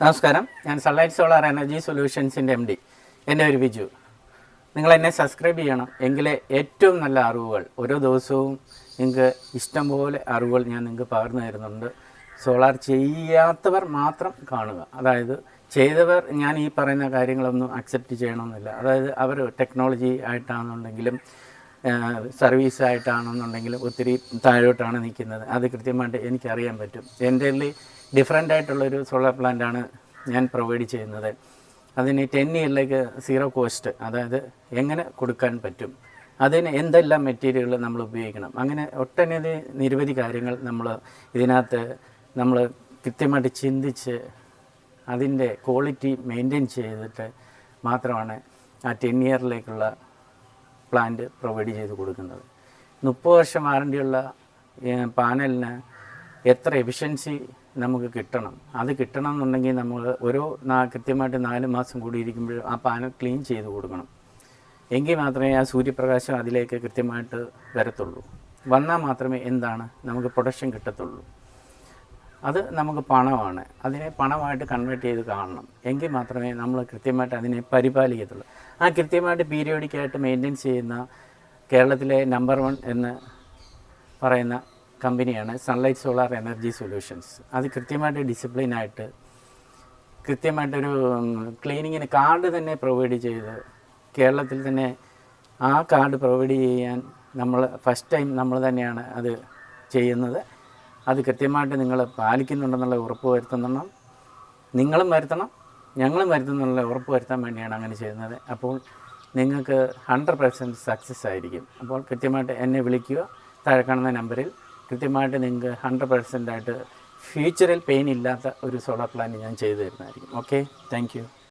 നമസ്കാരം, ഞാൻ sunlight solar energy സൊല്യൂഷൻസിൻ്റെ MD. എൻ്റെ ഒരു ബിജു. നിങ്ങളെന്നെ സബ്സ്ക്രൈബ് ചെയ്യണം. എങ്കിലേ ഏറ്റവും നല്ല അറിവുകൾ ഓരോ ദിവസവും നിങ്ങൾക്ക് ഇഷ്ടംപോലെ അറിവുകൾ ഞാൻ നിങ്ങൾക്ക് പകർന്നു തരുന്നുണ്ട്. സോളാർ ചെയ്യാത്തവർ മാത്രം കാണുക. അതായത് ചെയ്തവർ ഞാൻ ഈ പറയുന്ന കാര്യങ്ങളൊന്നും അക്സെപ്റ്റ് ചെയ്യണമെന്നില്ല. അതായത് അവർ ടെക്നോളജി ആയിട്ടാണെന്നുണ്ടെങ്കിലും സർവീസ് ആയിട്ടാണെന്നുണ്ടെങ്കിലും ഒത്തിരി താഴോട്ടാണ് നിൽക്കുന്നത്. അത് കൃത്യമായിട്ട് എനിക്കറിയാൻ പറ്റും. എൻ്റെ ഡിഫറെൻ്റ് ആയിട്ടുള്ളൊരു സോളാർ പ്ലാന്റാണ് ഞാൻ പ്രൊവൈഡ് ചെയ്യുന്നത്. അതിന് 10 ഇയറിലേക്ക് സീറോ കോസ്റ്റ്, അതായത് എങ്ങനെ കൊടുക്കാൻ പറ്റും, അതിന് എന്തെല്ലാം മെറ്റീരിയലുകൾ നമ്മൾ ഉപയോഗിക്കണം, അങ്ങനെ ഒട്ടനവധി നിരവധി കാര്യങ്ങൾ ഇതിനകത്ത് നമ്മൾ കൃത്യമായിട്ട് ചിന്തിച്ച് അതിൻ്റെ ക്വാളിറ്റി മെയിൻറ്റെയിൻ ചെയ്തിട്ട് മാത്രമാണ് ആ 10 ഇയറിലേക്കുള്ള പ്ലാന്റ് പ്രൊവൈഡ് ചെയ്ത് കൊടുക്കുന്നത്. 30 വർഷം വാറണ്ടിയുള്ള പാനലിന് എത്ര എഫിഷ്യൻസി നമുക്ക് കിട്ടണം, അത് കിട്ടണം എന്നുണ്ടെങ്കിൽ നമ്മൾ കൃത്യമായിട്ട് 4 മാസം കൂടി ഇരിക്കുമ്പോൾ ആ പാനൽ ക്ലീൻ ചെയ്ത് കൊടുക്കണം. എങ്കിൽ മാത്രമേ ആ സൂര്യപ്രകാശം അതിലേക്ക് കൃത്യമായിട്ട് വരത്തുള്ളൂ. വന്നാൽ മാത്രമേ നമുക്ക് പ്രൊഡക്ഷൻ കിട്ടത്തുള്ളൂ. അത് നമുക്ക് പണമാണ്. അതിനെ പണമായിട്ട് കൺവേർട്ട് ചെയ്ത് കാണണം. എങ്കിൽ മാത്രമേ നമ്മൾ കൃത്യമായിട്ട് അതിനെ പരിപാലിക്കത്തുള്ളൂ. ആ കൃത്യമായിട്ട് പീരിയോഡിക്കായിട്ട് മെയിൻറ്റെയിൻ ചെയ്യുന്ന കേരളത്തിലെ നമ്പർ 1 എന്ന് പറയുന്ന കമ്പനിയാണ് സൺലൈറ്റ് സോളാർ എനർജി സൊല്യൂഷൻസ്. അത് കൃത്യമായിട്ട് ഡിസിപ്ലിനായിട്ട് കൃത്യമായിട്ടൊരു ക്ലീനിങ്ങിന് കാർഡ് തന്നെ പ്രൊവൈഡ് ചെയ്ത്, കേരളത്തിൽ തന്നെ ആ കാർഡ് പ്രൊവൈഡ് ചെയ്യാൻ ഫസ്റ്റ് ടൈം നമ്മൾ തന്നെയാണ് അത് ചെയ്യുന്നത്. അത് കൃത്യമായിട്ട് നിങ്ങൾ പാലിക്കുന്നുണ്ടെന്നുള്ള ഉറപ്പ് വരുത്തണം. നിങ്ങളും വരുത്തണം, ഞങ്ങളും വരുത്തുന്നുള്ള ഉറപ്പ് വരുത്താൻ വേണ്ടിയാണ് അങ്ങനെ ചെയ്യുന്നത്. അപ്പോൾ നിങ്ങൾക്ക് 100% സക്സസ് ആയിരിക്കും. അപ്പോൾ കൃത്യമായിട്ട് എന്നെ വിളിക്കുക. താഴെ കാണുന്ന നമ്പറിൽ കൃത്യമായിട്ട് നിങ്ങൾക്ക് 100% ആയിട്ട് ഫ്യൂച്ചറിൽ പെയിൻ ഇല്ലാത്ത ഒരു സോളാർ പ്ലാന്റ് ഞാൻ ചെയ്തു തരുന്നതായിരിക്കും. Okay, thank you.